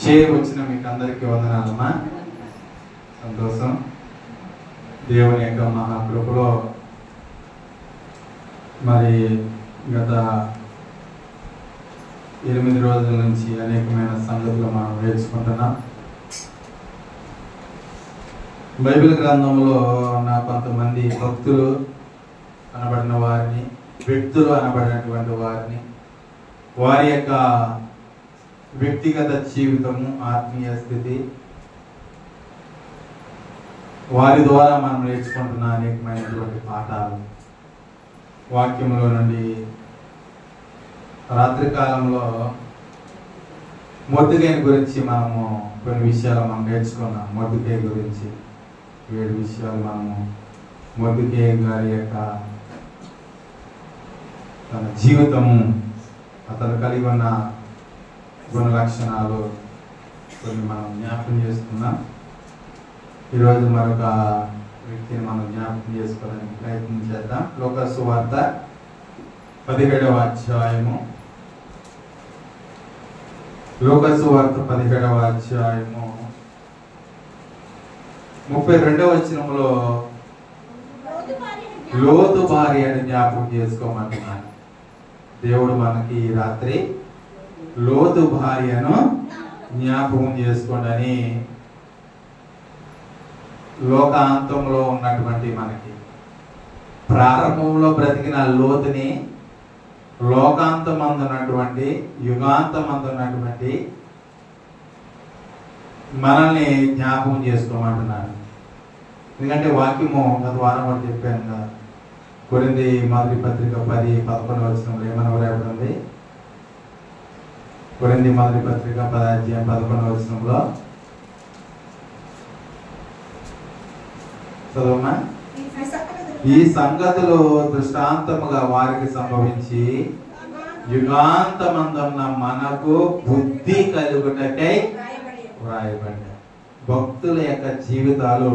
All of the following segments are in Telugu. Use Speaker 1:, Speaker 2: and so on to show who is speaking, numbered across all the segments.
Speaker 1: వచ్చిన మీకు అందరికీ వందనాలమ్మా. సంతోషం. దేవుని యొక్క మహాకృపలో మరి గత 8 రోజుల నుంచి అనేకమైన సంగతులు మనం నేర్చుకుంటున్నాం. బైబిల్ గ్రంథంలో ఉన్న కొంతమంది భక్తులు అనబడిన వారిని, వ్యక్తులు అనబడినటువంటి వారిని, వారి యొక్క వ్యక్తిగత జీవితము, ఆత్మీయ స్థితి, వారి ద్వారా మనం నేర్చుకుంటున్న అనేకమైనటువంటి పాఠాలు వాక్యంలో నుండి. రాత్రి కాలంలో మొర్దెకైని గురించి మనము కొన్ని విషయాలు మనం నేర్చుకున్నాం. మొర్దెకై గురించి 7 విషయాలు మనము మొర్దెకై గారి యొక్క తన జీవితము, అతను కలిగి ఉన్న గుణ లక్షణాలు కొన్ని మనం జ్ఞాపకం చేసుకున్నాం. ఈరోజు మరొక వ్యక్తిని మనం జ్ఞాపకం చేసుకోవడానికి ప్రయత్నం చేద్దాం. లూకా సువార్త 17వ అధ్యాయము. లూకా సువార్త 17వ అధ్యాయము 32వ వచనంలో లోతు భార్యను జ్ఞాపకం చేసుకోమంటున్నాను. దేవుడు మనకి ఈ రాత్రి లోతు భార్యను జ్ఞాపకం చేసుకోండి అని లోకాంతంలో ఉన్నటువంటి మనకి, ప్రారంభంలో బ్రతికిన లోతుని లోకాంతమందున్నటువంటి, యుగాంతమందున్నటువంటి మనల్ని జ్ఞాపకం చేసుకోమంటున్నాను. ఎందుకంటే వాక్యము గత వారం కూడా చెప్పాను కదా, కొరింథీ మొదటి పత్రిక 10:11 వచనంలో ఏమని రాయబడింది? కొరింథీ మొదటి పత్రిక 10:11 వచనంలో చదవమా? ఈ సంగతులు దృష్టాంతముగా వారికి సంభవించి యుగాంతమందున్న మనకు బుద్ధి కలుగుటకై వ్రాయబడ్డాయి. భక్తుల యొక్క జీవితాలు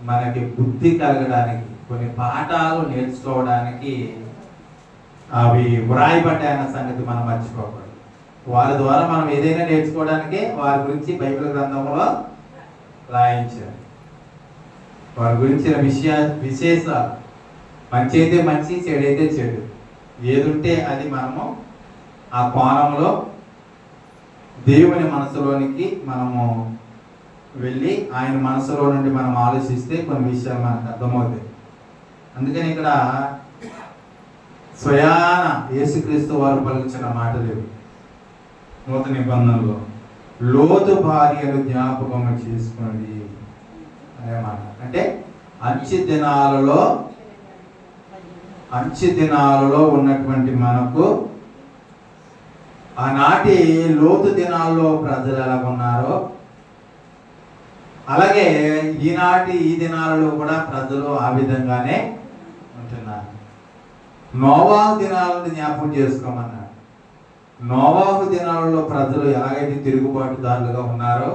Speaker 1: మనకి బుద్ధి కలగడానికి, కొన్ని పాఠాలు నేర్చుకోవడానికి అవి వ్రాయబడ్డాయన్న సంగతి మనం మర్చిపోకూడదు. వారి ద్వారా మనం ఏదైనా నేర్చుకోవడానికి వారి గురించి బైబిల్ గ్రంథంలో రాయించారు. వారి గురించిన విశేషాలు, మంచి అయితే మంచి, చెడు అయితే చెడు, ఏదుంటే అది మనము ఆ కోణంలో దేవుని మనసులోనికి మనము వెళ్ళి ఆయన మనసులో నుండి మనం ఆలోచిస్తే కొన్ని విషయాలు మనకు అర్థమవుతాయి. అందుకని ఇక్కడ స్వయాన యేసుక్రీస్తు వారు పలుకుచిన మాటలు నూతన నిబంధనలో, లోతు భార్యను జ్ఞాపకం చేసుకోండి అనే మాట. అంటే అంచె దినాలలో ఉన్నటువంటి మనకు, ఆనాటి లోతు దినాల్లో ప్రజలు ఎలా ఉన్నారో అలాగే ఈ దినాలలో కూడా ప్రజలు ఆ విధంగానే ఉంటున్నారు. నోవాహు దినాలను జ్ఞాపకం చేసుకోమన్నాడు. నోవాహు దినాలలో ప్రజలు ఎలాగైతే తిరుగుబాటుదారులుగా ఉన్నారో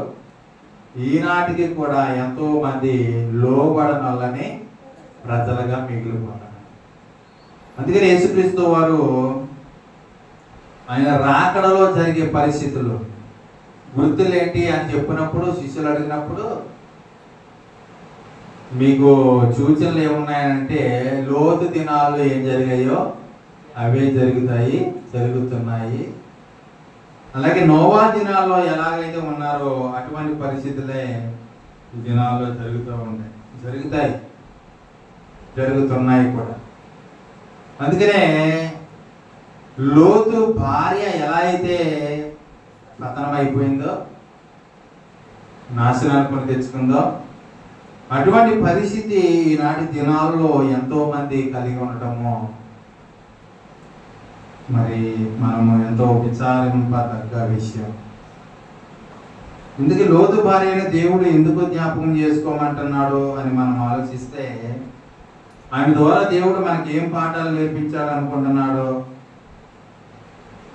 Speaker 1: ఈనాటికి కూడా ఎంతో మంది లోబడనొల్లని ప్రజలుగా మిగిలిపోతున్నారు. అందుకని యేసుక్రీస్తు వారు ఆయన రాకడలో జరిగే పరిస్థితులు, గుర్తులేంటి అని చెప్పినప్పుడు, శిష్యులు అడిగినప్పుడు మీకు సూచనలు ఏమున్నాయంటే లోతు దినాలు ఏం జరిగాయో అవే జరుగుతున్నాయి. అలాగే నోవా దినాల్లో ఎలాగైతే ఉన్నారో అటువంటి పరిస్థితులే ఈ దినాల్లో జరుగుతున్నాయి కూడా. అందుకనే లోతు భార్య ఎలా అయితే పతనం అయిపోయిందో, నాశనాన్ని కొని తెచ్చుకుందో, అటువంటి పరిస్థితి ఈనాటి దినాల్లో ఎంతో మంది కలిగి ఉండటము మరి మనము ఎంతో విచారింపదగ్గ విషయం. ఇందుకే లోతు భార్యని దేవుడు ఎందుకు జ్ఞాపకం చేసుకోమంటున్నాడు అని మనం ఆలోచిస్తే, ఆమె ద్వారా దేవుడు మనకి ఏం పాఠాలు నేర్పించాలనుకుంటున్నాడు,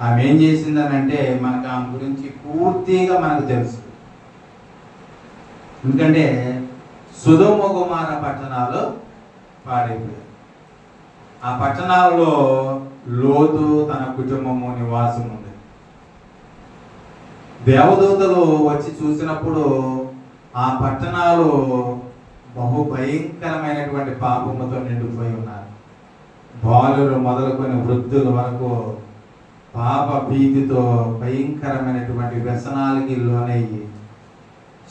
Speaker 1: ఆమె ఏం చేసిందని అంటే మనకు ఆమె గురించి పూర్తిగా మనకు తెలుసు. ఎందుకంటే సొదొమ గొమొర్రా పట్టణాలు పాడైపోయాయి. ఆ పట్టణాలలో లోతు తన కుటుంబము నివాసం ఉంది. దేవదూతలు వచ్చి చూసినప్పుడు ఆ పట్టణాలు బహు భయంకరమైనటువంటి పాపముతో నిండిపోయి ఉన్నారు. బాలురు మొదలుకొని వృద్ధుల వరకు పాప భీతితో భయంకరమైనటువంటి వ్యసనాలకి లోనయ్యి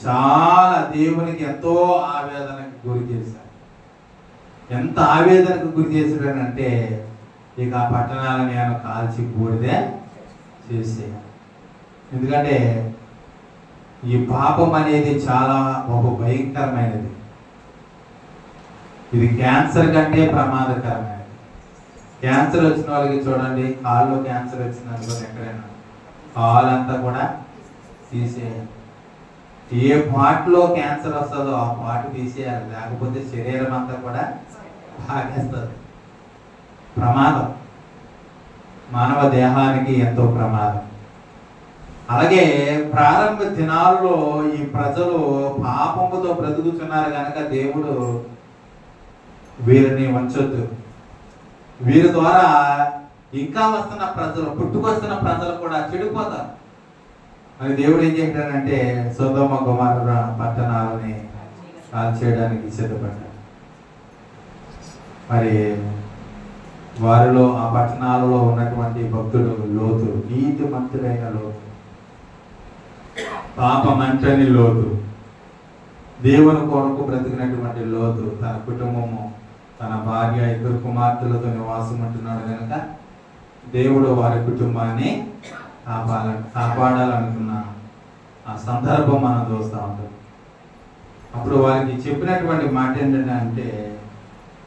Speaker 1: చాలా దేవునికి ఎంతో ఆవేదనకు గురి చేశారు. ఎంత ఆవేదనకు గురి చేశాడనంటే ఇక ఆ పట్టణాలను నేను కాల్చి బూడిదే చేసేయాలి. ఎందుకంటే ఈ పాపం అనేది చాలా బహు భయంకరమైనది. ఇది క్యాన్సర్ కంటే ప్రమాదకరమైనది. క్యాన్సర్ వచ్చిన వాళ్ళకి చూడండి, కాల్లో క్యాన్సర్ వచ్చిందనుకోండి, ఎక్కడైనా కాలంతా కూడా తీసేయాలి. ఏ పార్ట్లో క్యాన్సర్ వస్తుందో ఆ పార్ట్ తీసేయాలి, లేకపోతే శరీరం అంతా కూడా భాగేస్తుంది. ప్రమాదం, మానవ దేహానికి ఎంతో ప్రమాదం. అలాగే ప్రారంభ దినాల్లో ఈ ప్రజలు పాపముతో బ్రతుకుతున్నారు కనుక దేవుడు వీరిని వంచొద్దు, వీరి ద్వారా ఇంకా వస్తున్న ప్రజలు, పుట్టుకొస్తున్న ప్రజలు కూడా చెడిపోతారు అని దేవుడు ఏం చేశాడంటే సొదొమ గొమొర్రా పట్టణాలని కాల్చేయడానికి సిద్ధపడ్డాడు. మరి వారిలో ఆ పట్టణాలలో ఉన్నటువంటి భక్తుడు లోతు, నీతి మంతుడైన లోతు, పాపమంటని లోతు, దేవుని కొరకు బ్రతికినటువంటి లోతు, తన కుటుంబము, తన భార్య, 2 కుమార్తెలతో నివాసం ఉంటున్నాడు కనుక దేవుడు వారి కుటుంబాన్ని కాపాడాలనుకున్న ఆ సందర్భం మనం చూస్తూ ఉంటాం. అప్పుడు వారికి చెప్పినటువంటి మాట ఏంటంటే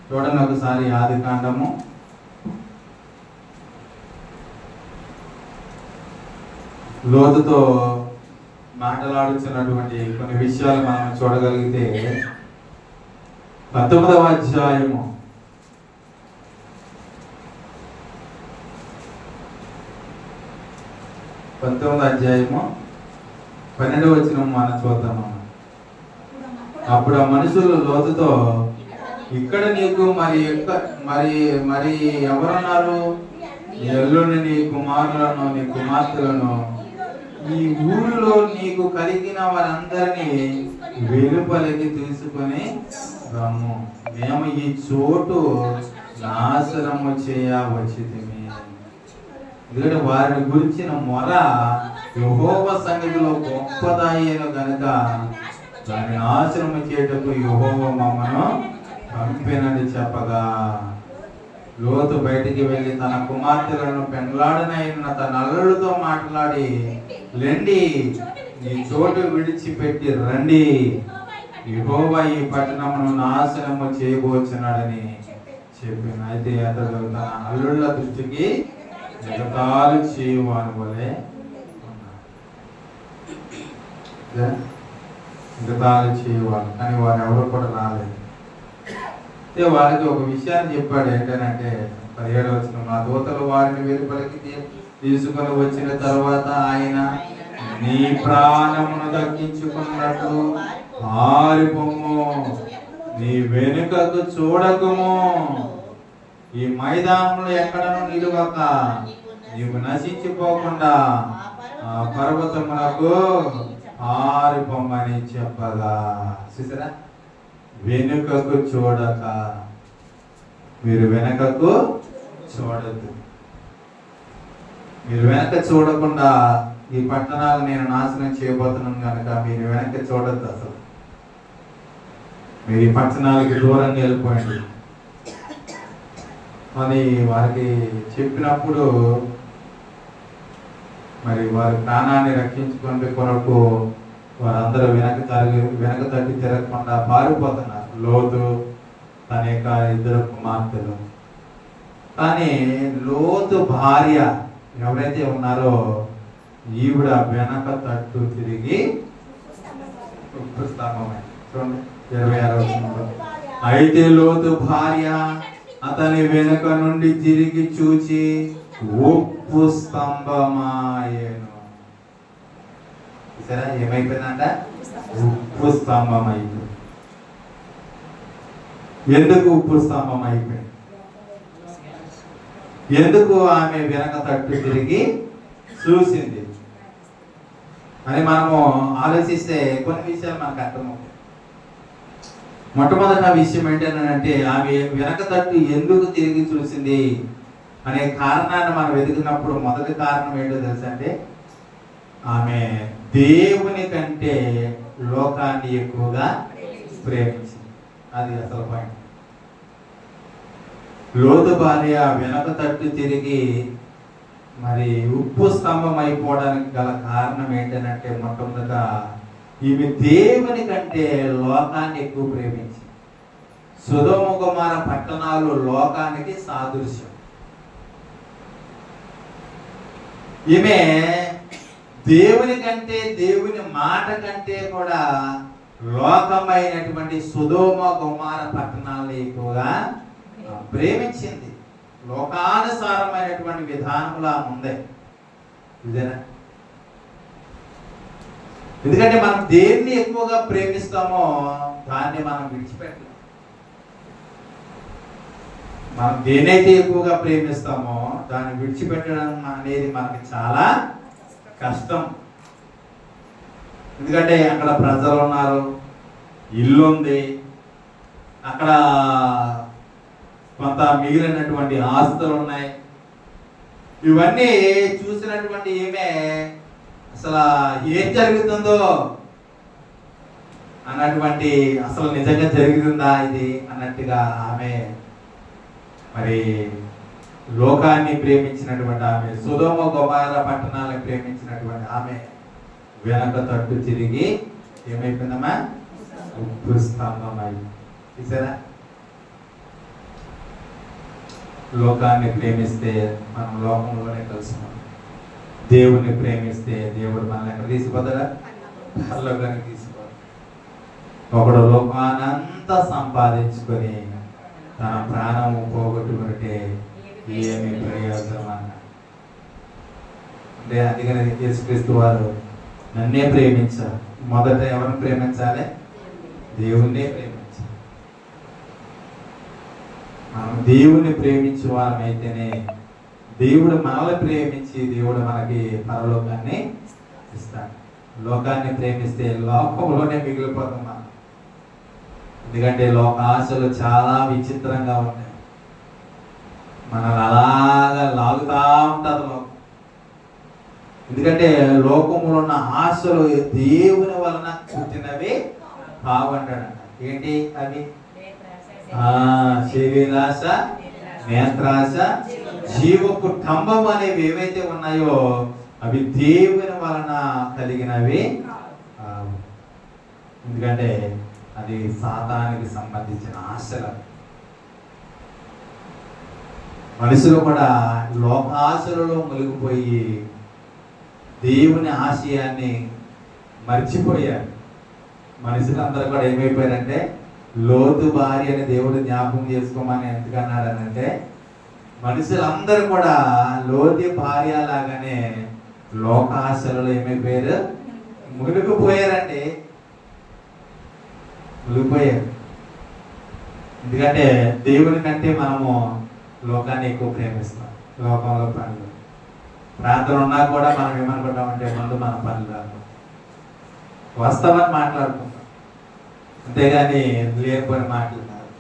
Speaker 1: చూడండి ఒకసారి ఆదికాండము 8 లోతుతో మాట్లాడుతున్నటువంటి కొన్ని విషయాలు మనం చూడగలిగితే 19వ అధ్యాయము 12వ వచనం మనం చూద్దాము. అప్పుడు ఆ మనుషులు లోతుతో, ఇక్కడ నీకు మరి ఎవరున్నారు? ఎల్లుండి నీ కుమారులను నీ కుమార్తెలను ఈ ఊరిలో నీకు కలిగిన వారందరినీ వెలుపలికి తీసుకొని రమ్ము, మేము ఈ చోటు నాశనము చేయవచ్చితిమి. ఎందుకంటే వారిని గురించిన మొర యెహోవా సన్నిధిలో గొప్పదాయను గనుక దాన్ని నాశనము చేయటకు యెహోవా మమ్మను పంపినని చెప్పగా లోతు బయటికి వెళ్ళి తన కుమార్తెలను పెండ్లాడనైన తన అల్లుడితో మాట్లాడి, లెండి ఈ చోటు విడిచిపెట్టి రండి, యెహోవా ఈ పట్టణమును నాశనము చేయబోచున్నాడని చెప్పిన. అయితే అతడు తన అల్లుళ్ళ దృష్టికి ఎగతాళి చేయువాని వలె ఎగతాళి చేయువాను, కానీ వారు ఎవరు కూడా రాలేదు. అయితే వారికి ఒక విషయాన్ని చెప్పాడు. ఏంటంటే 17వ వచనం, ఆ దూతలు వారిని వెలుపలికి తీసుకొని వచ్చిన తర్వాత ఆయన నీ ప్రాణమును దక్కించుకున్నట్లు పారిపోము, నీ వెనుకకు చూడకుము, ఈ మైదానంలో ఎక్కడను నిలువక నీవు నశించిపోకుండా ఆ పర్వతమునకు పారిపోమని చెప్పగా. చూసారా, వెనుకకు చూడక, మీరు వెనుకకు చూడద్దు. మీరు వెనక చూడకుండా ఈ పట్టణాలు నేను నాశనం చేయబోతున్నాను కనుక మీరు వెనక్కి చూడద్దు. అసలు మీరు ఈ పట్టణాలకి దూరంగా వెళ్ళిపోయింది అని వారికి చెప్పినప్పుడు మరి వారి ప్రాణాన్ని రక్షించుకునే కొరకు వారందరూ వెనక తట్టి తిరగకుండా పారిపోతున్నారు. లోతు తన యొక్క 2 కుమార్తెలు. కానీ లోతు భార్య ఎవరైతే ఉన్నారో ఈవిడ వెనక తట్టు తిరిగి ఉప్పు స్తంభమై. చూడండి 26వ వచనంలో, అయితే లోతు భార్య అతని వెనుక నుండి తిరిగి చూచి ఉప్పు స్తంభమాయెను. సరే, ఏమైపోయిందంట? ఉప్పు స్తంభం అయిపోయింది. ఎందుకు ఉప్పు స్తంభం అయిపోయింది? ఎందుకు ఆమె వెనక తట్టు తిరిగి చూసింది? అని మనము ఆలోచిస్తే కొన్ని విషయాలు మనకు అర్థమవుతాయి. మొట్టమొదటి విషయం ఏంటంటే ఆమె వెనక తట్టు ఎందుకు తిరిగి చూసింది అనే కారణాన్ని మనం వెతికినప్పుడు మొదటి కారణం ఏంటో తెలుసా అంటే ఆమె దేవుని కంటే లోకాన్ని ఎక్కువగా ప్రేమించింది. అది అసలు పాయింట్. లోతు భార్య వెనక తట్టు తిరిగి మరి ఉప్పు స్తంభం అయిపోవడానికి గల కారణం ఏంటంటే మొట్టమొదట ఈమె దేవుని కంటే లోకాన్ని ఎక్కువ ప్రేమించింది. సొదొమ గొమొర్రా పట్టణాలు లోకానికి సాదృశ్యం. ఈమె దేవుని కంటే దేవుని మాట కంటే కూడా లోకమైనటువంటి సొదొమ గొమొర్రా పట్టణాలను ఎక్కువగా ప్రేమించింది. లోకానుసారమైనటువంటి విధానంలో ఉంది. ఇదేనా? ఎందుకంటే మనం దేన్ని ఎక్కువగా ప్రేమిస్తామో దాన్ని మనం విడిచిపెట్టలేం. మనం దేనైతే ఎక్కువగా ప్రేమిస్తామో దాన్ని విడిచిపెట్టడం అనేది మనకి చాలా కష్టం. ఎందుకంటే అక్కడ ప్రజలు ఉన్నారు, ఇల్లు ఉంది, అక్కడ కొంత మిగిలినటువంటి ఆస్తులు ఉన్నాయి. ఇవన్నీ చూసినటువంటి ఏమే అసలు ఏం జరుగుతుందో అన్నటువంటి, అసలు నిజంగా జరుగుతుందా ఇది అన్నట్టుగా ఆమె మరి లోకాన్ని ప్రేమించినటువంటి ఆమె, సొదొమ గొమొర్రా పట్టణాలను ప్రేమించినటువంటి ఆమె వెనక తట్టు తిరిగి ఏమైపోయిందమ్మా? ఉప్పు స్తంభం అయి. చూసారా? లోకాన్ని ప్రేమిస్తే మనం లోకంలోనే కలుసుకున్నాం. దేవుణ్ణి ప్రేమిస్తే దేవుడు మనల్ని ఎక్కడ తీసుకుపోతాడా? పరలోకానికి తీసుకుపోతాడు. ఒకడు లోకానంతా సంపాదించుకొని తన ప్రాణము పోగొట్టుకుంటే ఏమి ప్రయోజనం అన్న అంటే అందుకని యేసుక్రీస్తు వారు నన్నే ప్రేమించారు. మొదట ఎవరిని ప్రేమించాలి? దేవుణ్ణే ప్రేమించాలి. మనం దేవుణ్ణి ప్రేమించే వారమైతేనే దేవుడు మనల్ని ప్రేమించి దేవుడు మనకి పరలోకాన్ని ఇస్తాడు. లోకాన్ని ప్రేమిస్తే లోకంలోనే మిగిలిపోతాం మనం. ఎందుకంటే లోక ఆశలు చాలా విచిత్రంగా ఉంటాయి. మనల్ని అలాగా లాగుతా ఉంటుంది లోకం. ఎందుకంటే లోకంలో ఉన్న ఆశలు దేవుని వలన పుట్టినవి కావంటాడంట. ఏంటి అవి? శరీరాశ, నేత్రాశ, జీవపు డంబం అనేవి ఏవైతే ఉన్నాయో అవి దేవుని వలన కలిగినవి. ఎందుకంటే అది సాతానికి సంబంధించిన ఆశలు. మనుషులు కూడా లోకాశలలో మునిగిపోయి దేవుని ఆశయాన్ని మర్చిపోయారు. మనుషులందరూ కూడా ఏమైపోయారంటే లోతు భార్య అని దేవుడు జ్ఞాపకం చేసుకోమని ఎందుకన్నాడనంటే మనుషులందరూ కూడా లోతు భార్య లాగానే లోకాశలలో ఏమైపోయారు? మునిగిపోయారండి. మునిగిపోయారు. ఎందుకంటే దేవుని కంటే మనము లోకాన్ని ఎక్కువ ప్రేమిస్తాం. లోకంలో పనులు ప్రార్థన ఉన్నా కూడా మనం ఏమనుకుంటామంటే ముందు మన పనులు రాదు, వాస్తవాన్ని మాట్లాడుకుంటాం, అంతేగాని లేనిపోయిన మాటలు కాదు.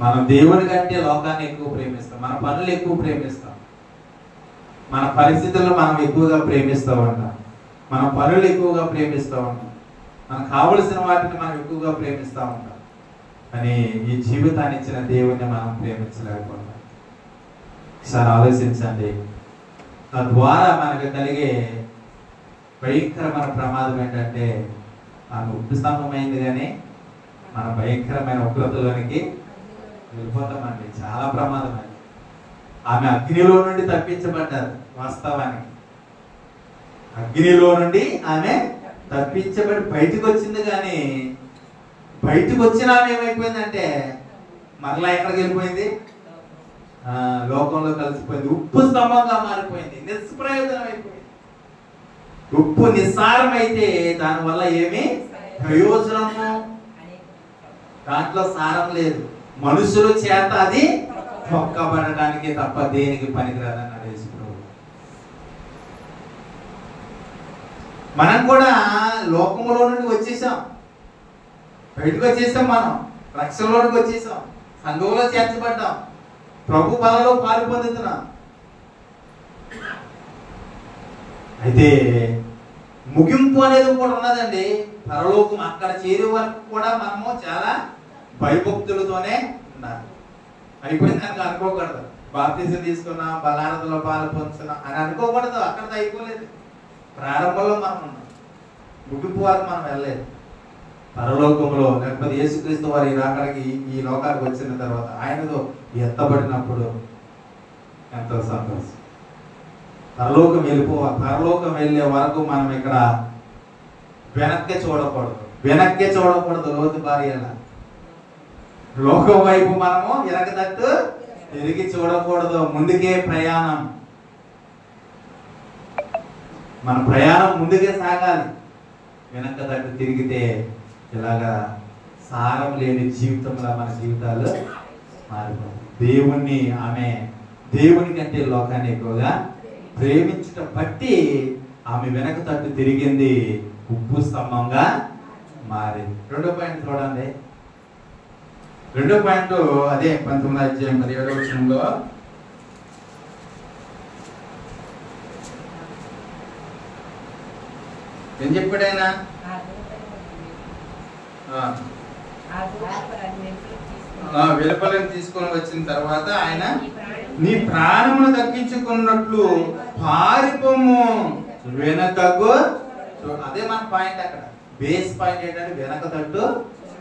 Speaker 1: మనం దేవుని కంటే లోకాన్ని ఎక్కువ ప్రేమిస్తాం, మన పనులు ఎక్కువ ప్రేమిస్తాం, మన పరిస్థితుల్లో మనం ఎక్కువగా ప్రేమిస్తూ ఉంటాం, మన పనులు ఎక్కువగా ప్రేమిస్తూ ఉంటాం, మనకు కావలసిన వాటిని మనం ఎక్కువగా ప్రేమిస్తూ ఉంటాం. కానీ ఈ జీవితాన్ని ఇచ్చిన దేవుణ్ణి మనం ప్రేమించలేకపోతాం. ఒకసారి ఆలోచించండి. తద్వారా మనకు కలిగే భయంకరమైన ప్రమాదం ఏంటంటే ఆమె ఉప్పు స్తంభమైంది కానీ మన భయంకరమైన ఉగ్రతలోనికి వెళ్ళిపోతామండి. చాలా ప్రమాదం అండి. ఆమె అగ్నిలో నుండి తప్పించబడ్డారు. వాస్తవానికి అగ్నిలో నుండి ఆమె తప్పించబడి బయటకు వచ్చింది. కానీ బయటకు వచ్చిన ఆమె ఏమైపోయిందంటే మరలా ఎక్కడికి వెళ్ళిపోయింది? లోకంలో కలిసిపోయింది. ఉప్పు స్తంభంగా మారిపోయింది. నిష్ప్రయోజనం అయిపోయింది. ఉప్పు నిస్సారమైతే దానివల్ల ఏమి ప్రయోజనము? దాంట్లో సారం లేదు. మనుషుల చేత అది తొక్కబడడానికి తప్ప దేనికి పనికిరాదన్నాడు యేసుప్రభువు. మనం కూడా లోకంలో నుండి వచ్చేసాం, బయటకు వచ్చేసాం, మనం రక్షణలోనికి వచ్చేసాం, సంఘంలో చేర్చబడ్డాం, ప్రభు బలలో పాలు పొందుతున్నాం. అయితే ముగింపు అనేది కూడా ఉన్నదండి. పరలోకం అక్కడ చేరే వరకు కూడా మనము చాలా భయభక్తులతోనే ఉండాలి. అయిపోయింది కనుక అనుకోకూడదు, బాప్తిజం తీసుకున్నాం, బలారతలో పాలు పొందుతున్నాం అని అనుకోకూడదు. అక్కడితో అయిపోలేదు. ప్రారంభంలో మనం ఉన్నాం, ముగింపు వరకు మనం వెళ్ళలేదు. పరలోకంలో లేకపోతే యేసుక్రీస్తు వారి రాకడికి ఈ లోకానికి వచ్చిన తర్వాత ఆయనతో ఎత్తబడినప్పుడు ఎంతో సంతోషం. పరలోకం పరలోకం వెళ్ళే వరకు మనం ఇక్కడ వెనక్కి చూడకూడదు. లోతు భార్యలా లోకం వైపు మనము వెనకదట్టు తిరిగి చూడకూడదు. ముందుకే ప్రయాణం, మన ప్రయాణం ముందుకే సాగాలి. వెనకదట్టు తిరిగితే ఇలాగా సారం లేని జీవితంలో మన జీవితాలు మారిపోతాయి. దేవుని కంటే లోకాన్ని ఎక్కువగా ప్రేమించటం బట్టి ఆమె వెనక తట్టు తిరిగింది, ఉప్పు స్తంభంగా మారింది. రెండో పాయింట్ చూడండి. రెండో పాయింట్ అదే 19వ అధ్యాయం 17వ వచనంలో ఏం చెప్పాడు ఆయన? వెలుపలను తీసుకొని వచ్చిన తర్వాత ఆయన నీ ప్రాణమును దక్కించుకున్నట్లు పారిపోము వెనకకు. అదే మన పాయింట్. అక్కడ బేస్ పాయింట్ ఏంటంటే వెనక తట్టు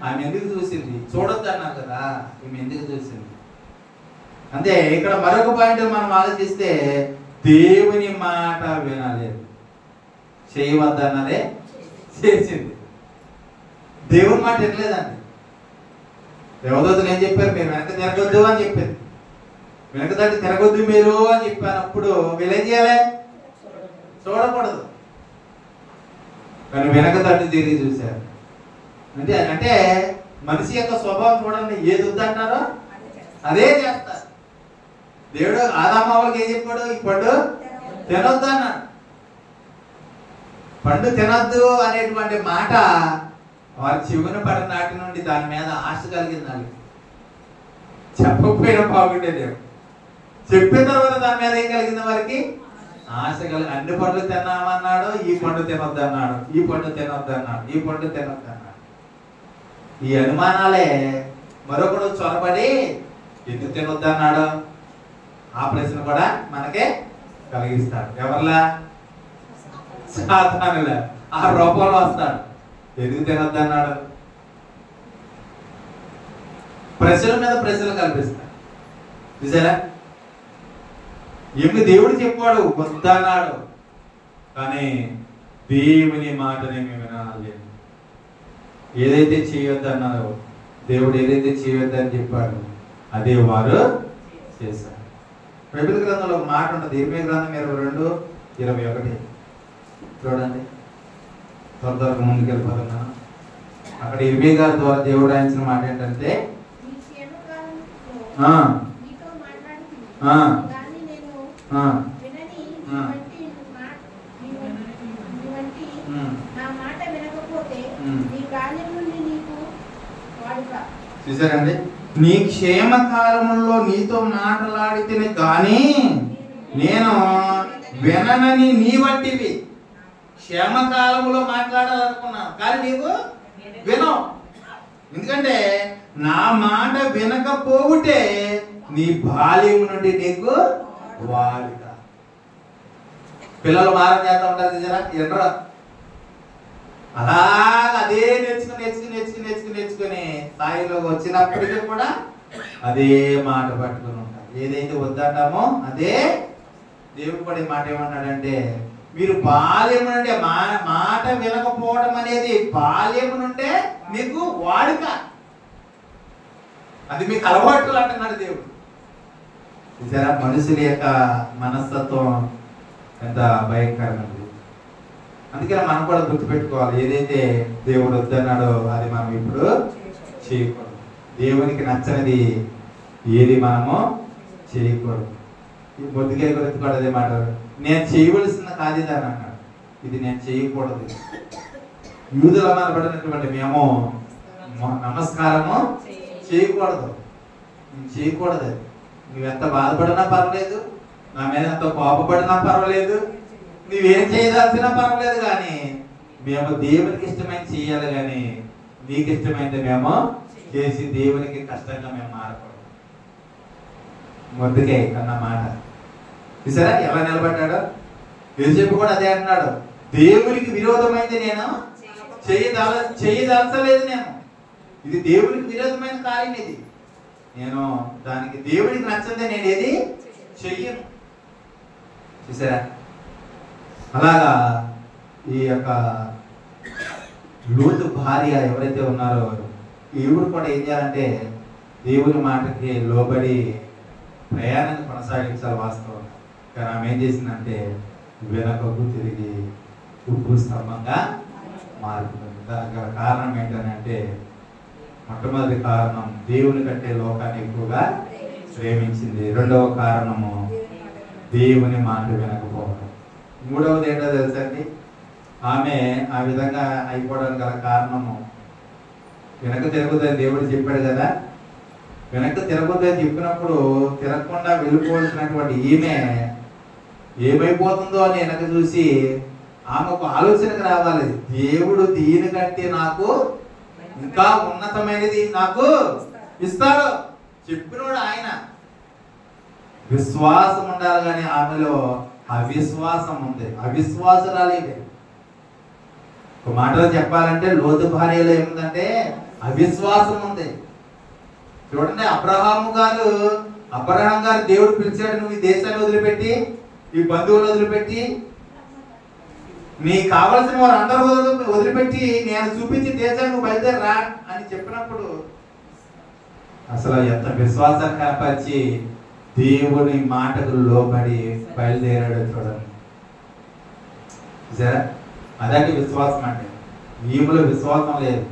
Speaker 1: ఆమె ఎందుకు చూసింది? చూడొద్దు అన్నారు కదా, ఈమె ఎందుకు చూసింది అంటే ఇక్కడ మరొక పాయింట్ మనం ఆలోచిస్తే దేవుని మాట వినలేదు, చేయవద్దన్నదే చేసింది. దేవుని మాట వినలేదండి. దేవదూతలు ఏం చెప్పారు? మీరు వెనక తిరగొద్దు అని చెప్పారు. వెనక తట్టు తిరగొద్దు మీరు అని చెప్పినప్పుడు వీళ్ళేం చేయాలి? చూడకూడదు. కానీ వెనక తట్టు తిరిగి చూశారు. అంటే మనిషి యొక్క స్వభావం చూడండి, ఏది వద్దంటారో అదే చేస్తారు. దేవుడు ఆదామావులకి ఏం చెప్పాడు? ఈ పండు తినొద్దు అన్నాడు. పండు తినొద్దు అనేటువంటి మాట వారి చెవున పడిన నాటి నుండి దాని మీద ఆశ కలిగింది. చెప్పకపోయినా బాగుండేది, చెప్పిన తర్వాత దాని మీద ఏం కలిగింది? వారికి ఆశ కలిగి అన్ని పండ్లు తిన్నామన్నాడు, ఈ పండు తినొద్దు అన్నాడు, ఈ పండు తినొద్దు అన్నాడు, ఈ పండు తినొద్దు అన్నాడు. ఈ అనుమానాలే మరొకడు చొరబడి ఎందుకు తినొద్దు అన్నాడు ఆ ప్రశ్న కూడా మనకే కలిగిస్తాడు. ఎవరిలా? సాతానులా. ఆ రూపంలో వస్తాడు. ఎందుకు తినొద్దు అన్నాడు? ప్రశ్నల మీద ప్రశ్నలు కల్పిస్తాడు. చూసారా? ఏమి దేవుడు చెప్పాడు వద్దన్నాడు, కానీ దేవుని మాటని మేము వినాలి. ఏదైతే చేయొద్దు అన్నారో దేవుడు, ఏదైతే చేయొద్దని చెప్పాడు అదే వారు చేశారు. బైబిల్ గ్రంథంలో ఒక మాట ఉంటుంది, ఇర్మీయా గ్రంథం 22:21 చూడండి. త్వరగా ముందుకెళ్ళిపోతున్నాను. అక్కడ ఇర్మీయా గారి ద్వారా దేవుడు రాయించిన మాట ఏంటంటే చూసారండి, నీ క్షేమకాలములో నీతో మాట్లాడితేనే కానీ నేను విననని నీ వంటివి. క్షేమకాలములో మాట్లాడాలనుకున్నాను కానీ నీవు వినవు. ఎందుకంటే నా మాట వినకపోవుటే నీ బాల్యం నుండి నీకు వాడిక. పిల్లలు మారం చేస్తా ఉంటారు చూసారా? ఎర్ర అలా అదే నేర్చుకుని స్థాయిలో వచ్చినప్పటికీ కూడా అదే మాట పట్టుకుని ఉంటారు. ఏదైతే వద్దంటామో అదే. దేవుడు కూడా ఈ మాట ఏమన్నాడంటే మీరు బాల్యం నుండే మాట వినకపోవడం అనేది బాల్యం నుండే మీకు వాడుక, అది మీకు అలవాట్లు అంటున్నాడు దేవుడు. చూసారా మనుషుల యొక్క మనస్తత్వం ఎంత భయంకరమైనది. అందుకని మనం కూడా గుర్తుపెట్టుకోవాలి, ఏదైతే దేవుడు వద్దన్నాడో అది మనం ఇప్పుడు చేయకూడదు. దేవునికి నచ్చనిది ఏది మనము చేయకూడదు. ఈ బొద్దుకే గుర్తుకోవడం అదే మాట, నేను చేయవలసిన కాదు అని అన్నాడు. ఇది నేను చేయకూడదు. యూదుల అనబడినటువంటి మేము నమస్కారము చేయకూడదు, చేయకూడదు. నువ్వెంత బాధపడినా పర్వాలేదు, నా మీద ఎంత కోపపడినా పర్వాలేదు, నువ్వేం చేయదాల్సినా పర్వాలేదు, కానీ మేము దేవునికి ఇష్టమైన చేయాలి, కానీ నీకు ఇష్టమైంది మేము చేసి దేవునికి కష్టంగా మేము మారకూడదు. మొద్దుకే అన్న మాట చూసారా ఎలా నిలబడ్డాడు? యోసేపు కూడా అదే అన్నాడు, దేవునికి విరోధమైంది నేను చేయదలచలేదు, నేను ఇది దేవునికి విరోధమైన కార్యం, ఇది నేను దానికి దేవుడికి నచ్చదే నేను ఏది చెయ్యను. చూసారా అలాగా ఈ యొక్క లోతు భార్య ఎవరైతే ఉన్నారో ఈవిడ కూడా ఏం చేయాలంటే దేవుని మాటకి లోబడి ప్రయాణాన్ని కొనసాగించాలి వాస్తవం. కానీ ఆమె ఏం చేసిందంటే వెనకకు తిరిగి ఉప్పు స్తంభంగా మారుతుంది. దానికి కారణం ఏంటంటే మొట్టమొదటి కారణం దేవుని కంటే లోకాన్ని ఎక్కువగా ప్రేమించింది. రెండవ కారణము దేవుని మాట వినకపోవడం. మూడవది ఏంటో తెలుసండి, ఆమె ఆ విధంగా అయిపోవడానికి గల కారణము వెనక తిరగొద్దని దేవుడు చెప్పాడు కదా. వెనక తిరగొద్దని చెప్పినప్పుడు తిరగకుండా వెళ్ళిపోవాల్సినటువంటి ఈమె ఏమైపోతుందో అని వెనక చూసి ఆమె ఒక ఆలోచనకు రావాలి, దేవుడు దీనికంటే నాకు ఇంకా ఉన్నతమైనది నాకు ఇస్తాడు చెప్పినోడు ఆయన. విశ్వాసం ఉండాలి, కానీ ఆమెలో అవిశ్వాసం ఉంది, అవిశ్వాసరాలు. ఒక మాటలో చెప్పాలంటే లోతు భార్యలో ఏముందంటే అవిశ్వాసం ఉంది. చూడండి, అబ్రహాం గారు దేవుడు పిలిచాడు, నువ్వు ఈ దేశాన్ని వదిలిపెట్టి ఈ బంధువులు వదిలిపెట్టి నీకు కావలసిన వారు అందరూ వదిలిపెట్టి నేను చూపించి దేశాన్ని బయలుదేరి రా అని చెప్పినప్పుడు అసలు ఎంత విశ్వాసాన్ని కనపరిచి దేవుని మాటకు లోబడి బయలుదేరాడు. చూడండి సరే, అదంటే విశ్వాసం అంటే. ఈమెలో విశ్వాసం లేదు,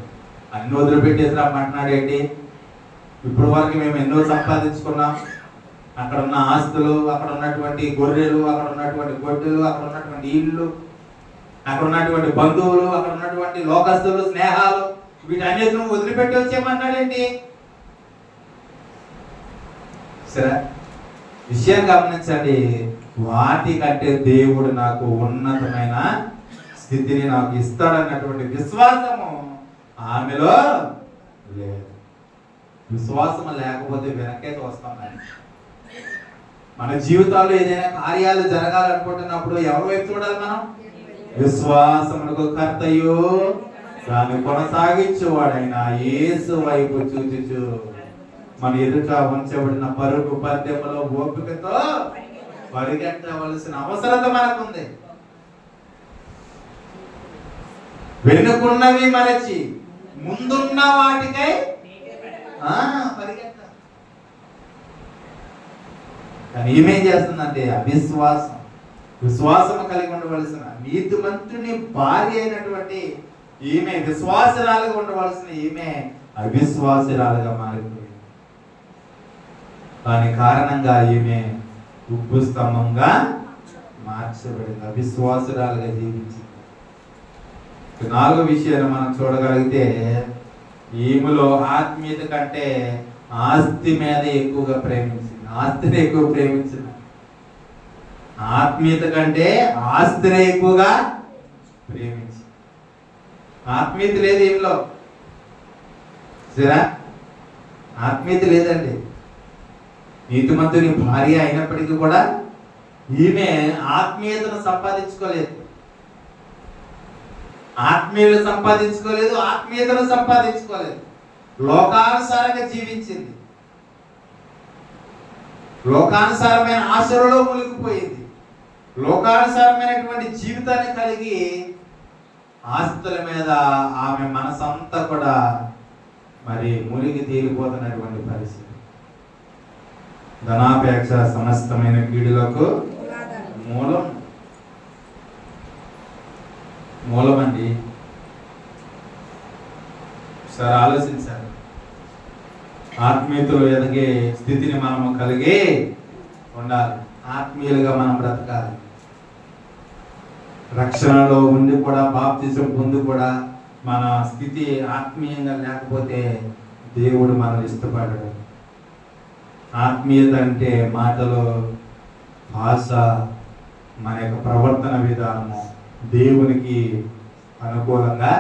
Speaker 1: అన్ని వదిలిపెట్టేసి రమ్మంటున్నాడు ఏంటి? ఇప్పుడు వరకు మేము ఎన్నో సంపాదించుకున్నాం, అక్కడ ఉన్న ఆస్తులు, అక్కడ ఉన్నటువంటి గొర్రెలు, అక్కడ ఉన్నటువంటి గొడ్డలు, అక్కడ ఉన్నటువంటి ఇళ్ళు, అక్కడ ఉన్నటువంటి బంధువులు, అక్కడ ఉన్నటువంటి లోకస్తులు, స్నేహాలు, వీటన్నిటిని వదిలిపెట్టి వచ్చేయమన్నాడేంటి? సరే, విషయం గమనించండి, వాటికంటే దేవుడు నాకు ఉన్నతమైన స్థితిని నాకు ఇస్తాడన్నటువంటి విశ్వాసము ఆమెలో లేదు. విశ్వాసం లేకపోతే వెనకే చూస్తాం. మన జీవితాల్లో ఏదైనా కార్యాలు జరగాలనుకుంటున్నప్పుడు ఎవరి వైపు చూడాలి మనం? విశ్వాసమునకు కర్తయు దాన్ని కొనసాగించేవాడైనా యేసు వైపు చూచుచు మన ఎదుట ఉంచబడిన పరుగు పద్యములో ఓపికతో పరిగెత్తవలసిన అవసరత మనకుంది. వెనుకున్నవి మరచి ముందున్న వాటికై పరిగెత్తాలి. కానీ ఏమేం చేస్తుందంటే అవిశ్వాసం. విశ్వాసం కలిగి ఉండవలసిన నీతిమంతుని భార్య అయినటువంటి ఈమె విశ్వాసరాలుగా ఉండవలసిన ఈమె అవిశ్వాసరాలుగా మారిపోయింది. దాని కారణంగా ఈమె ఉప్పు స్తంభంగా మార్చబడింది, అవిశ్వాసరాలుగా జీవించింది. నాలుగో విషయాన్ని మనం చూడగలిగితే ఈమెలో ఆత్మీయత కంటే ఆస్తి మీద ఎక్కువగా ప్రేమించింది, ఆస్తిని ఎక్కువ ప్రేమించింది. ఆత్మీయత కంటే ఆస్తిని ఎక్కువగా ప్రేమించి. ఆత్మీయత లేదు ఈమెలో, సరే ఆత్మీయత లేదండి. నీతిమంతుని భార్య అయినప్పటికీ కూడా ఈమె ఆత్మీయతను సంపాదించుకోలేదు, ఆత్మీయులు సంపాదించుకోలేదు, ఆత్మీయతను సంపాదించుకోలేదు. లోకానుసారంగా జీవించింది, లోకానుసారమైన ఆశలలో మునిగిపోయింది, లోకానుసారమైనటువంటి జీవితాన్ని కలిగి ఆస్తుల మీద ఆమె మనసంతా కూడా మరి మునిగి తేలిపోతున్నటువంటి పరిస్థితి. ధనాపేక్ష సమస్తమైన కీడులకు మూలమండి. సరే ఆలోచించాలి, ఆత్మీయతలో ఎదిగే స్థితిని మనము కలిగి ఉండాలి, ఆత్మీయులుగా మనం బ్రతకాలి. రక్షణలో ఉండి కూడా, బాప్తిసం పొంది కూడా మన స్థితి ఆత్మీయంగా లేకపోతే దేవుడు మనల్ని ఇష్టపడడు. ఆత్మీయత అంటే మాటలు, భాష, మన యొక్క ప్రవర్తన విధానము దేవునికి అనుకూలంగా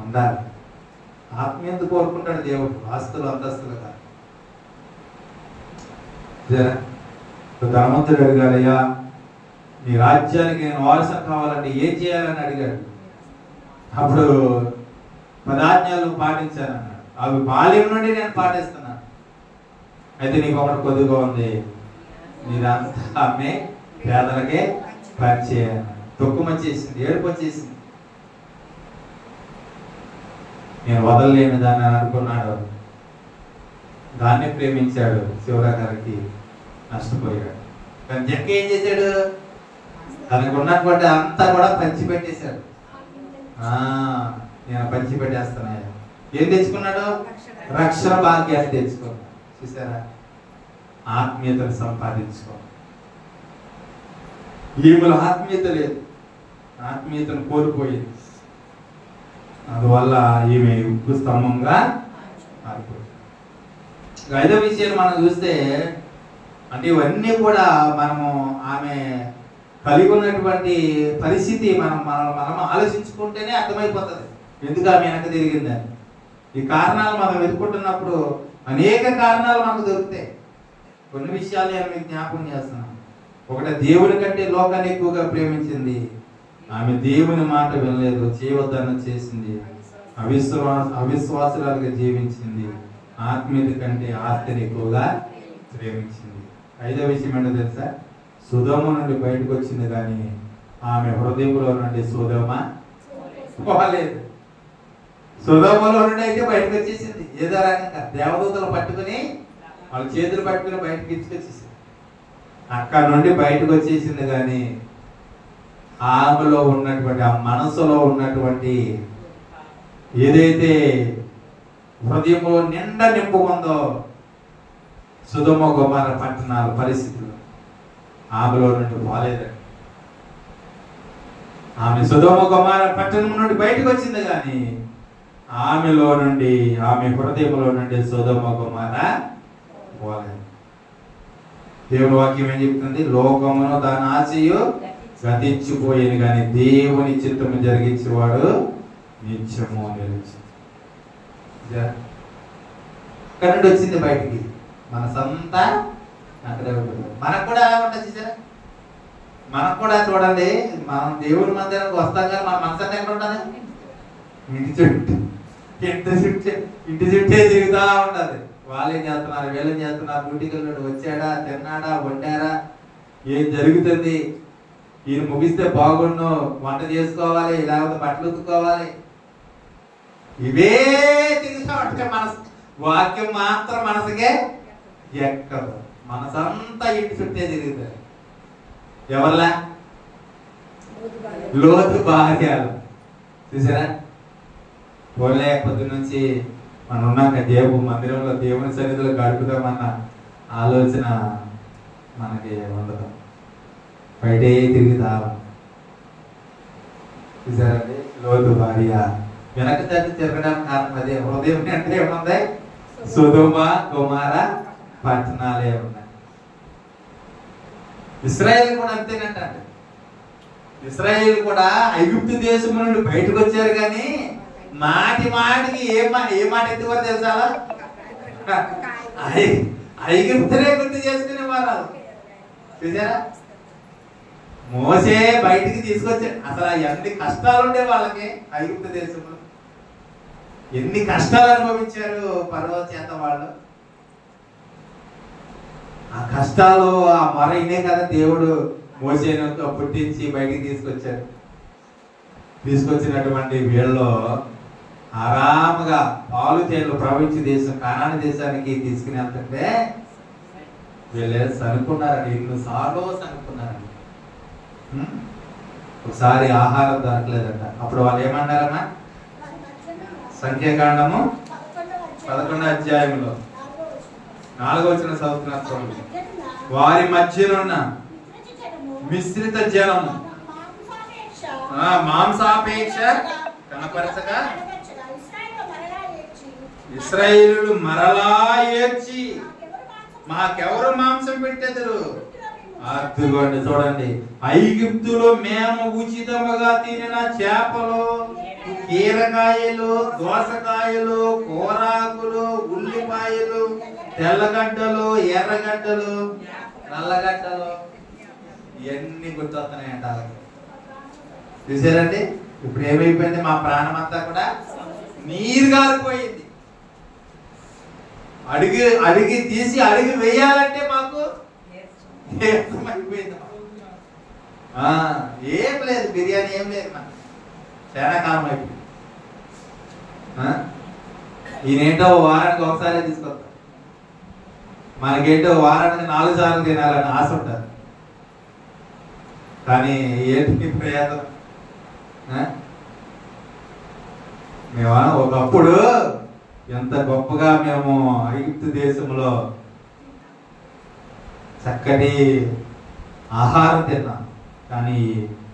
Speaker 1: ఉండాలి. ఆత్మీయత కోరుకుంటాడు దేవుడు, ఆస్తులు అంతస్తులుగా. ధనవంతుడు అడిగాడయ్యా, నీ రాజ్యానికి నేను వారసం కావాలంటే ఏం చేయాలని అడిగాడు. అప్పుడు 10 ఆజ్ఞలు పాటించానన్నాడు. అవి బాల్యం నుండి నేను పాటిస్తున్నాను. అయితే నీకు ఒకటి కొద్దిగా ఉంది, నీదంతా అమ్మే పేదలకే పరిచయం. దుఃఖం వచ్చేసింది, ఏడుపు వచ్చేసింది. నేను వదలలేని దాన్ని అని అనుకున్నాడు. దాన్ని ప్రేమించాడు, శివరాగారికి నష్టపోయాడు. కానీ జక్క ఏం చేశాడు, తనకు ఉన్నటువంటి అంతా కూడా పంచిపెట్టేశాడు. నేను పంచిపెట్టేస్తున్నా. ఏం తెచ్చుకున్నాడు? రక్షణ భాగ్యాన్ని తెచ్చుకున్నాడు. చూసారా, ఆత్మీయతను సంపాదించుకో. ఈమెలో ఆత్మీయత లేదు, ఆత్మీయతను కోల్పోయింది. అందువల్ల ఈమె ఉప్పు స్తంభంగా మారిపోయింది. 5వ విషయం మనం చూస్తే, అంటే ఇవన్నీ కూడా మనము ఆమె కలిగి ఉన్నటువంటి పరిస్థితి మనం ఆలోచించుకుంటేనే అర్థమైపోతుంది ఎందుకు ఆమె వెనక తిరిగిందని. ఈ కారణాలు మనం వెతుకుంటున్నప్పుడు అనేక కారణాలు మనకు దొరుకుతాయి. కొన్ని విషయాలు నేను మీకు జ్ఞాపకం చేస్తున్నాను. ఒకటి, దేవుని కంటే లోకాన్ని ఎక్కువగా ప్రేమించింది. ఆమె దేవుని మాట వినలేదు, చేయవద్దన్న చేసింది. అవిశ్వాసురాలుగా జీవించింది. ఆత్మీయత కంటే ఆస్తిని ఎక్కువగా ప్రేమించింది. 5వ విషయం ఏంటో తెలుసా? సొదొమ నుండి బయటకు వచ్చింది కానీ ఆమె హృదయంలో నుండి సొదొమ పోలేదు. సొదొమలో నుండి అయితే బయటకు వచ్చేసింది. ఏదో రకంగా దేవదూతలు పట్టుకుని, వాళ్ళ చేతులు పట్టుకుని బయటకు ఇచ్చుకొచ్చేసింది. అక్కడ నుండి బయటకు వచ్చేసింది కానీ ఆమెలో ఉన్నటువంటి, ఆ మనసులో ఉన్నటువంటి ఏదైతే హృదయంలో నిండా నింపుకుందో సొదొమ గొమొర్రా పట్టణాల పరిస్థితులు ఆమెలో నుండి పోలేదండి. ఆమె సొదొమ గొమొర్రా పట్టణం నుండి బయటకు వచ్చింది కానీ ఆమెలో నుండి, ఆమె హృదయంలో నుండి సొదొమ గొమొర్రా పోలేదు. దేవుని వాక్యం ఏం చెప్తుంది? లోకమును దాని ఆశయు గతించిపోయేది కానీ దేవుని చిత్తము జరిగించేవాడు నిత్యము నిలిచి. ఇక్కడ నుండి వచ్చింది బయటికి, మనసంతా అక్కడే ఉంటుంది. మనకు కూడా అలా ఉంటుంది చూసారా. మనకు కూడా చూడండి, మనం దేవుని మందిరానికి వస్తాం కానీ మన మనసు అంటే ఎక్కడ ఉంటుంది? ఇంటి చుట్టే తిరుగుతా ఉంటుంది. వాళ్ళేం చేస్తున్నారు, వీళ్ళేం చేస్తున్నారు, డ్యూటీకి వెళ్ళాడు, వచ్చాడా, తిన్నాడా, వండారా, ఏం జరుగుతుంది, ఈయన ముగిస్తే బాగుండు, వంట చేసుకోవాలి, లేకపోతే బట్టలు ఉతుక్కోవాలి, ఇవే తిరుగుతా ఉంటే మనసు. వాక్యం మాత్రం మనసుకే ఎక్కదు. మనసంతా ఇంటి చుట్టే తిరుగుతారు. ఎవరిలా? లోతు భార్యలు. చూసారా, పోలే పొద్దు నుంచి మనం ఉన్నాక దేవుడు మందిరంలో దేవుని సన్నిధిలో గడుపుదామన్న ఆలోచన మనకి ఉండదు. బయటే తిరుగుతా. చూసారండి, లోతు భార్య వెనక తట్టు తిరగడానికి కారణం అదే. హృదయం అంటే ఏముంది? సొదొమ గొమొర్రా పట్టణాలే ఉన్నాయి. ఇశ్రాయేలు కూడా అంతేనంట. ఇశ్రాయేలు కూడా ఐగుప్తు దేశం నుండి బయటకు వచ్చారు కానీ మాటి మాటికి ఏ మాట ఎత్తుకోరు తెలుసా? ఐగుప్తునే గుర్తు చేసుకునే వాళ్ళు. చూసారా, మోసే బయటికి తీసుకొచ్చాడు. అసలు ఎన్ని కష్టాలు ఉండే వాళ్ళకి ఐగుప్తు దేశంలో, ఎన్ని కష్టాలు అనుభవించారు ఫరో చేత వాళ్ళు. ఆ కష్టాలు, ఆ మొర ఇనే కదా దేవుడు మోసేను పుట్టించి బయటికి తీసుకొచ్చాడు. తీసుకొచ్చినటువంటి వీళ్ళలో ఆరాముగా పాలు తేళ్లు ప్రవహించే దేశం కానాను దేశానికి తీసుకుని వెళ్తుంటే వీళ్ళు సనుకున్నారండి. ఎన్నిసార్లు సనుకున్నారండి. ఒకసారి ఆహారం దొరకలేదంట. అప్పుడు వాళ్ళు ఏమన్నారమ్మా? సంఖ్యాకాండము 11వ అధ్యాయంలో 4వ వచనం చదువుతున్నారు. వారి మధ్యనున్న మిశ్రిత జనము మాంసాపేక్ష కనపరచగా ఇశ్రాయేలీయులు మరలా ఏడ్చి మాకెవరు మాంసం పెట్టెదరు. అర్థండి, చూడండి, ఐగుప్తులో మేము ఉచితముగా తినిన చేపలు, కీరకాయలు, దోసకాయలు, కూరాకులు, ఉల్లిపాయలు, తెల్లగడ్డలు, ఎర్రగడ్డలు, నల్లగడ్డలు ఇవన్నీ గుర్తొస్తున్నాయంట. చూసారండి, ఇప్పుడు ఏమైపోయింది? మా ప్రాణం అంతా కూడా నీరు గారిపోయింది. అడిగి తీసి అడిగి వేయాలంటే మాకు అయిపోయింది. ఏం లేదు, బిర్యానీ ఏం లేదు, మనకు చాలా కాలం అయిపోయింది. ఈయనేంటో వారానికి ఒకసారి తీసుకొస్తా, మనకేంటో వారానికి 4 సార్లు తినాలని ఆశ ఉంటుంది. కానీ ఏంటి ప్రయాసం? మేము ఒకప్పుడు ఎంత గొప్పగా మేము ఐగుప్తు దేశంలో చక్కటి ఆహారం తిన్నాం, కానీ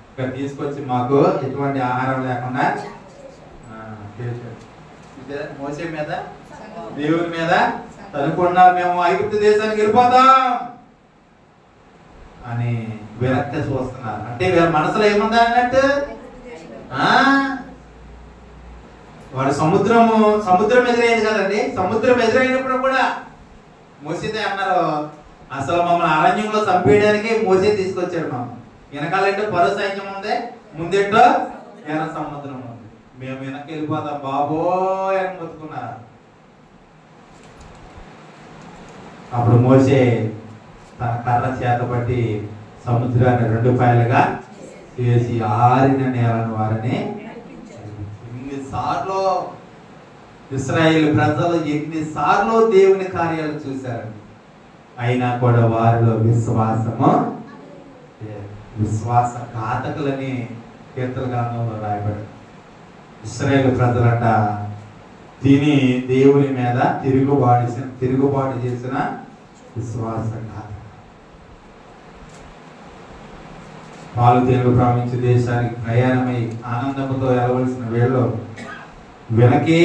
Speaker 1: ఇక్కడ తీసుకొచ్చి మాకు ఎటువంటి ఆహారం లేకుండా మోసే మీద దేవుని మీద అనుకున్నారు మేము ఐగుప్తు దేశానికి వెళ్ళిపోతాం అని విరక్తి చూస్తున్నారు. అంటే వీళ్ళ మనసులో ఏముందా అన్నట్టు, వాడు సముద్రం ఎదురైంది కదండి. సముద్రం ఎదురైనప్పుడు కూడా మోసేదే అన్నారు, అసలు మమ్మల్ని అరణ్యంలో చంపేయడానికి మోసే తీసుకొచ్చాడు. మమ్మల్ని వెనకాలంటే పరు సైన్యం ఉంది, ముందేంటో ఎర్ర సముద్రం ఉంది, మేము వెనక్కి వెళ్ళిపోతాం బాబోయ్ అని మొత్తుకున్నారు. అప్పుడు మోసే తన కర్ర చేత పట్టి సముద్రాన్ని 2 పాయలుగా చేసి ఆరిన నేలను వారిని ఎన్నిసార్లు ఇశ్రాయేలు ప్రజలు ఎన్నిసార్లు దేవుని కార్యాలు చూశారు, అయినా కూడా వారిలో విశ్వాస ఘాతకులని కీర్తన గ్రంథంలో రాయబడి. ఇశ్రాయేలు ప్రజలంట తిని దేవుని మీద తిరుగుబాటు చేసిన విశ్వాస ఘాత. పాలు తెలుగు ప్రావించే దేశానికి ప్రయాణమై ఆనందంతో వెళ్ళవలసిన వేళలో వెనకే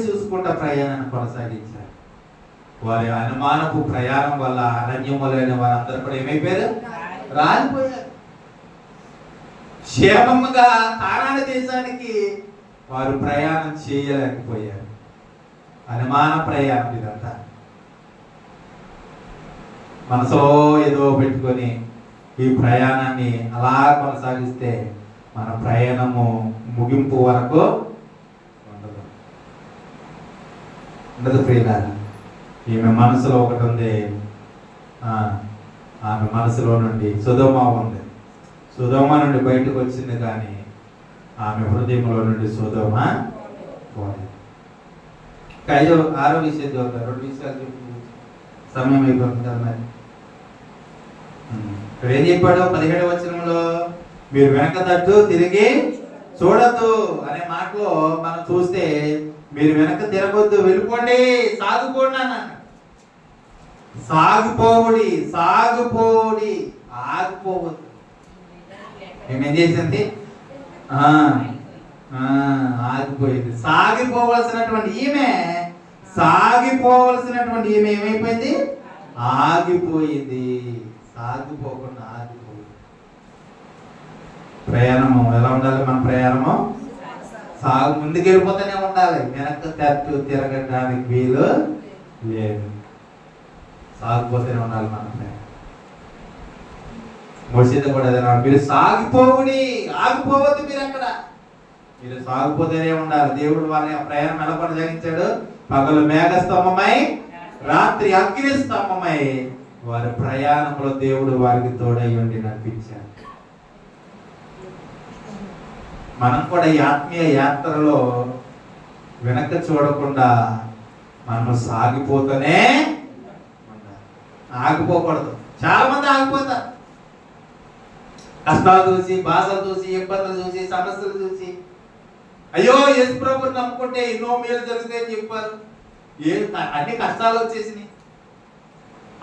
Speaker 1: చూసుకుంటా ప్రయాణాన్ని కొనసాగించారు. వారి అనుమానపు ప్రయాణం వల్ల అరణ్యం వలన వారందరూ కూడా ఏమైపోయారు? రాలిపోయారు. క్షేమంగా కానాను దేశానికి వారు ప్రయాణం చేయలేకపోయారు. అనుమాన ప్రయాణం ఇదంతా. మనసులో ఏదో పెట్టుకొని ఈ ప్రయాణాన్ని అలా కొనసాగిస్తే మన ప్రయాణము ముగింపు వరకు ఉండదు ప్రియులారా. ఈమె మనసులో ఒకటి ఉంది, ఆమె మనసులో నుండి సొదొమ ఉంది. సొదొమ నుండి బయటకు వచ్చింది, కానీ ఆమె హృదయంలో నుండి సొదొమ పోలేదు. 6వ విషయం చూద్దాం. 2 విషయాలు చెప్పు, సమయం అయిపోతుంది కదా. మరి ఇక్కడ ఏం చెప్పాడు? 17వ వచనంలో మీరు వెనక తట్టు తిరిగి చూడద్దు అనే మాటలో మనం చూస్తే మీరు వెనక తిరగొద్దు, వెళ్ళిపోండి, సాగిపోండి అన్నాడు. సాగిపోడి ఆగిపోవద్దు. ఏమేం చేసింది? ఆగిపోయింది. సాగిపోవలసినటువంటి ఈమె ఏమైపోయింది? ఆగిపోయింది. సాగిపోకుండా ఆగిపోయింది. ప్రయాణము ఎలా ఉండాలి? మన ప్రయాణము ముందుకు వెళ్ళిపోతూనే ఉండాలి, వెనక్కి తిరగడానికి వీలు లేదు. సాగిపోతూనే ఉండాలి మన ప్రయాణం. మోసేది కూడా అదే, మీరు ఆగిపోవద్దు, మీరు అక్కడ మీరు సాగిపోతూనే ఉండాలి. దేవుడు వాళ్ళ ప్రయాణం ఎలా కొనసాగించాడు? పగలు మేఘస్తంభమై రాత్రి అగ్ని స్తంభమై వారి ప్రయాణంలో దేవుడు వారికి తోడై ఉండి నడిపించాడు. మనం కూడా ఈ ఆత్మీయ యాత్రలో వెనక చూడకుండా మనము సాగిపోతూనే ఉండాలి, ఆగిపోకూడదు. చాలా మంది ఆగిపోతారు. కష్టాలు చూసి, బాధలు చూసి, ఇబ్బందులు చూసి, సమస్యలు చూసి, అయ్యో యేసు ప్రభువుని నమ్ముకుంటే ఎన్నో మేలు జరుగుతాయని చెప్పారు. అన్ని కష్టాలు వచ్చేసినాయి.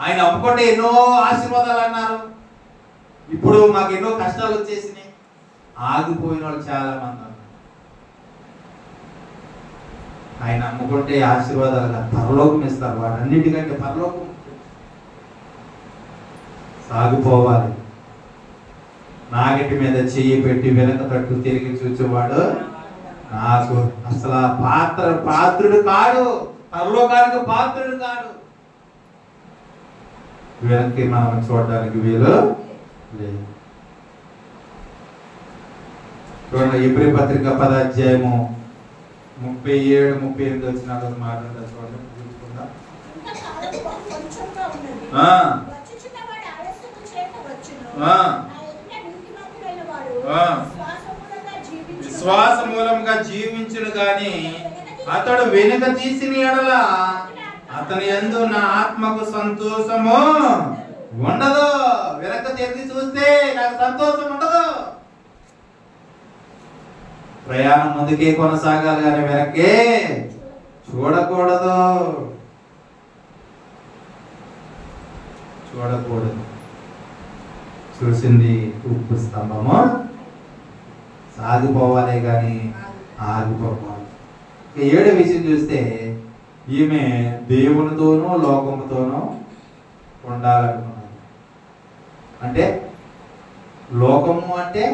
Speaker 1: ఆయన నమ్ముకుంటే ఎన్నో ఆశీర్వాదాలు అన్నారు. ఇప్పుడు మాకు ఎన్నో కష్టాలు వచ్చేసినాయి. ఆగిపోయిన వాళ్ళు చాలా మంది ఉన్నారు. ఆయన నమ్ముకుంటే ఆశీర్వాదాలుగా పరలోకం ఇస్తారు. వాటన్నిటికంటే పరలోకం సాగిపోవాలి. నాగటి మీద చెయ్యి పెట్టి వెనక తట్టు తిరిగి చూచేవాడు నాకు అసలు పాత్రుడు కాడు, పరలోకానికి పాత్రుడు కాడు. వెనక్కి మనం చూడడానికి వీలు లేదు. చూడండి, ఎబ్రీ పత్రిక 10వ అధ్యాయము 37-38 వచ్చిన మాట్లాడతారు. చూడండి, చూసుకుందాం. విశ్వాస మూలంగా జీవించును గాని అతడు వెనుక తీసిన ఎడల అతని యందు నా ఆత్మకు సంతోషము ఉండదు. వెనక తిరిగి చూస్తే నాకు సంతోషం ఉండదు. ప్రయాణం ముందుకే కొనసాగాలి కానీ వెనక్కే చూడకూడదు. చూసింది ఉప్పు స్తంభము, సాగిపోవాలి కానీ ఆగిపోవాలి. 7వ విషయం చూస్తే ఈమె దేవునితోనూ లోకముతోనూ ఉండాలనుకున్నది. అంటే లోకము అంటే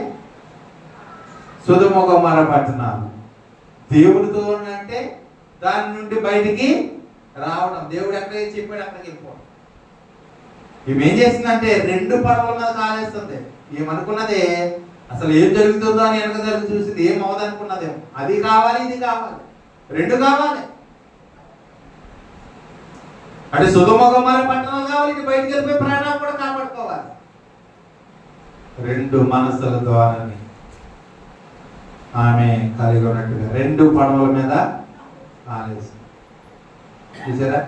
Speaker 1: సొదొమ గొమొర్రా పట్టణాలు, దేవునితో అంటే దాని నుండి బయటికి రావడం. దేవుడు ఎక్కడికి చెప్పాడు అక్కడికి వెళ్ళిపోవడం. ఈమె ఏం చేసిందంటే 2 పడవల మీద కాలేస్తుంది. ఏమనుకున్నదే అసలు ఏం జరుగుతుందో అని వెనక జరిగి చూసింది. ఏం అవదనుకున్నదేమో. అది కావాలి, ఇది కావాలి, 2 కావాలి. అంటే సొదొమ గొమొర్రా పట్టణాలు కావాలి, ఇది బయటికి వెళ్ళిపోయి ప్రాణాలు కూడా కాపాడుకోవాలి. 2 మనసుల ద్వారా ఆమె కలిగి ఉన్నట్టుగా 2 పడవల మీద కాలేసి చూసారా.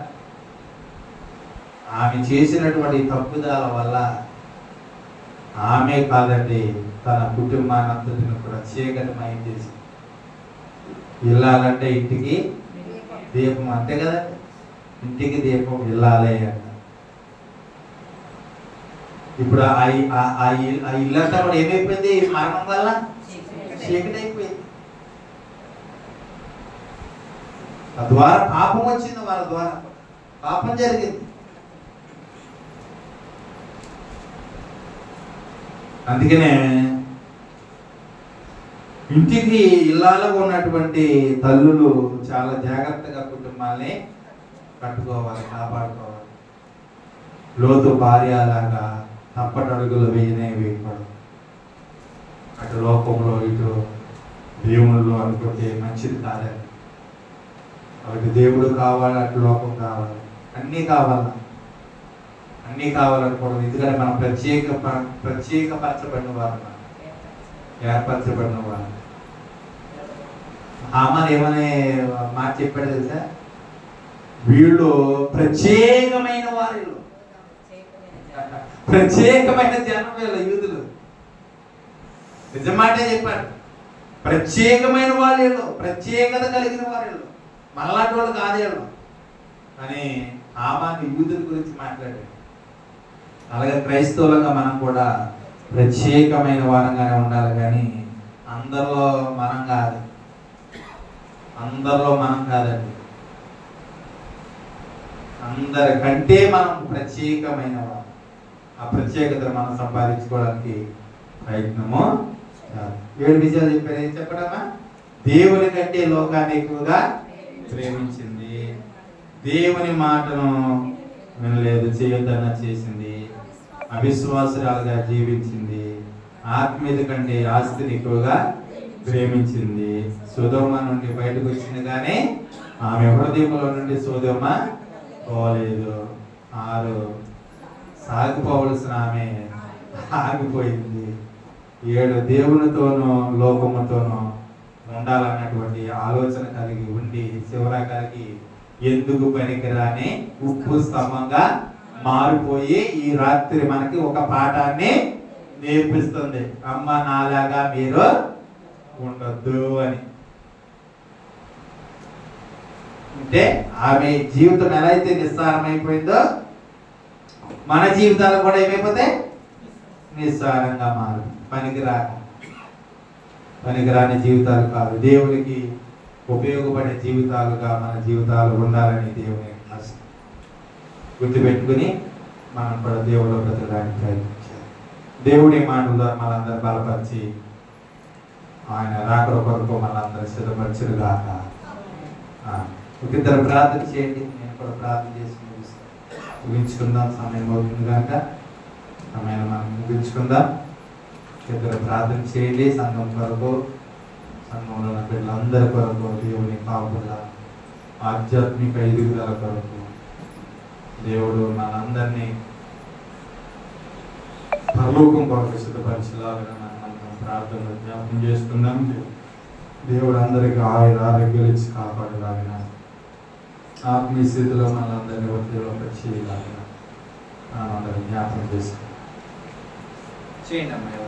Speaker 1: ఆమె చేసినటువంటి తప్పుదాల వల్ల ఆమె కాదండి, తన కుటుంబాన్ని అంతటిని కూడా చీకటిమయం చేసి వెళ్ళాలంటే ఇంటికి దీపం, అంతే కదండి, ఇంటికి దీపం వెళ్ళాలి అంట. ఇప్పుడు ఆ ఇల్లంతా కూడా ఏమైపోయింది? మరణం వల్ల చీకటి అయిపోయింది. తద్వారా పాపం వచ్చింది, వాళ్ళ ద్వారా పాపం జరిగింది. అందుకనే ఇంటికి ఇళ్ళలో ఉన్నటువంటి తల్లులు చాలా జాగ్రత్తగా కుటుంబాన్ని కట్టుకోవాలి, కాపాడుకోవాలి. లోతు భార్యలాగా తప్పటడుగులు వేయకూడదు. అటు లోకంలో ఇటు దేవుళ్ళు అనుకుంటే మంచిది కాదండి. అటు దేవుడు కావాలి, అటు లోకం కావాలి, అన్నీ కావాలి. అన్నీ కావాలనుకోవడం. ఎందుకంటే మనం ప్రత్యేకపరచబడిన వారు, ఏర్పరచబడిన వారు. హామాన్ ఏమనే మాట చెప్పాడు తెలుసా? వీళ్ళు ప్రత్యేకమైన వారు, ప్రత్యేకమైన జనం వీళ్ళ యూదులు. నిజమాటే చెప్పాడు. ప్రత్యేకమైన వాళ్ళు, ప్రత్యేకత కలిగిన వారు, మనలాంటి వాళ్ళు కాదేళ్ళు అని హామాన్ యూదుల గురించి మాట్లాడాడు. అలాగే క్రైస్తవులుగా మనం కూడా ప్రత్యేకమైన వారంగానే ఉండాలి కానీ అందరిలో మనం కాదు, అందరిలో మనం కాదండి. అందరికంటే మనం ప్రత్యేకమైన వారు. ఆ ప్రత్యేకతను మనం సంపాదించుకోవడానికి ప్రయత్నము. 7 విషయాలు చెప్పారు. ఏం చెప్పడమా? దేవుని కంటే లోకాన్ని ఎక్కువగా ప్రేమించింది, దేవుని మాటను వినలేదు, చేయొద్దన్న చేసింది, అవిశ్వాసురాలుగా జీవించింది, ఆత్మీయత కంటే ఆస్తిని ఎక్కువగా ప్రేమించింది. సొదొమ నుండి బయటకు వచ్చింది కానీ ఆమె హృదయంలో నుండి సొదొమ పోలేదు. 6 సాగిపోవలసిన ఆమె ఆగిపోయింది. 7 దేవునితోనూ లోకముతోనూ ఉండాలన్నటువంటి ఆలోచన కలిగి ఉండి చివరికి ఎందుకు పనికిరాని ఉప్పు స్తంభంగా మారిపోయి ఈ రాత్రి మనకి ఒక పాఠాన్ని నేర్పిస్తుంది. అమ్మ నాలాగా మీరు ఉండొద్దు అని. అంటే ఆమె జీవితం ఎలా అయితే నిస్సారమైపోయిందో మన జీవితాలు కూడా ఏమైపోతాయి? నిస్సారంగా మారు, పనికి రాక. పనికిరాని జీవితాలు కాదు, దేవునికి ఉపయోగపడే జీవితాలుగా మన జీవితాలు ఉండాలని దేవుని ఆశ. గుర్తుపెట్టుకుని మనం కూడా దేవుడిలో బ్రతకడానికి ప్రయత్నించాలి. దేవుడి మాటల మనందరూ బలపరిచి ఆయన రాకడ కొరకు మనందరూ సిద్ధపరచుగాక. ఒక ఇద్దరు ప్రార్థన చేయండి, నేను కూడా ప్రార్థన చేసి ముగించుకుందాం. సమయం అవుతుంది కనుక సమయం మనం ముగించుకుందాం. ఇద్దరు ప్రార్థన చేయండి. సంఘం కొరకు, సంఘంలో ఉన్న పిల్లలందరి కొరకు, దేవుని కాపుల ఆధ్యాత్మిక ఎదుగుదల కొరకు దేవుడు మనందరినీ పరలోకం కొరకు సిద్ధపరిచేలాగా మనం ప్రార్థనలు జ్ఞాపకం చేసుకుందాం. దేవుడు అందరికీ ఆరోగ్యాలు ఇచ్చి కాపాడేలాగా, ఆత్మీయ స్థితిలో మనందరినీ వర్తింపచేయలాగా అందరినీ జ్ఞాపకం చేసుకుందాం. చేయండి అమ్మాయి.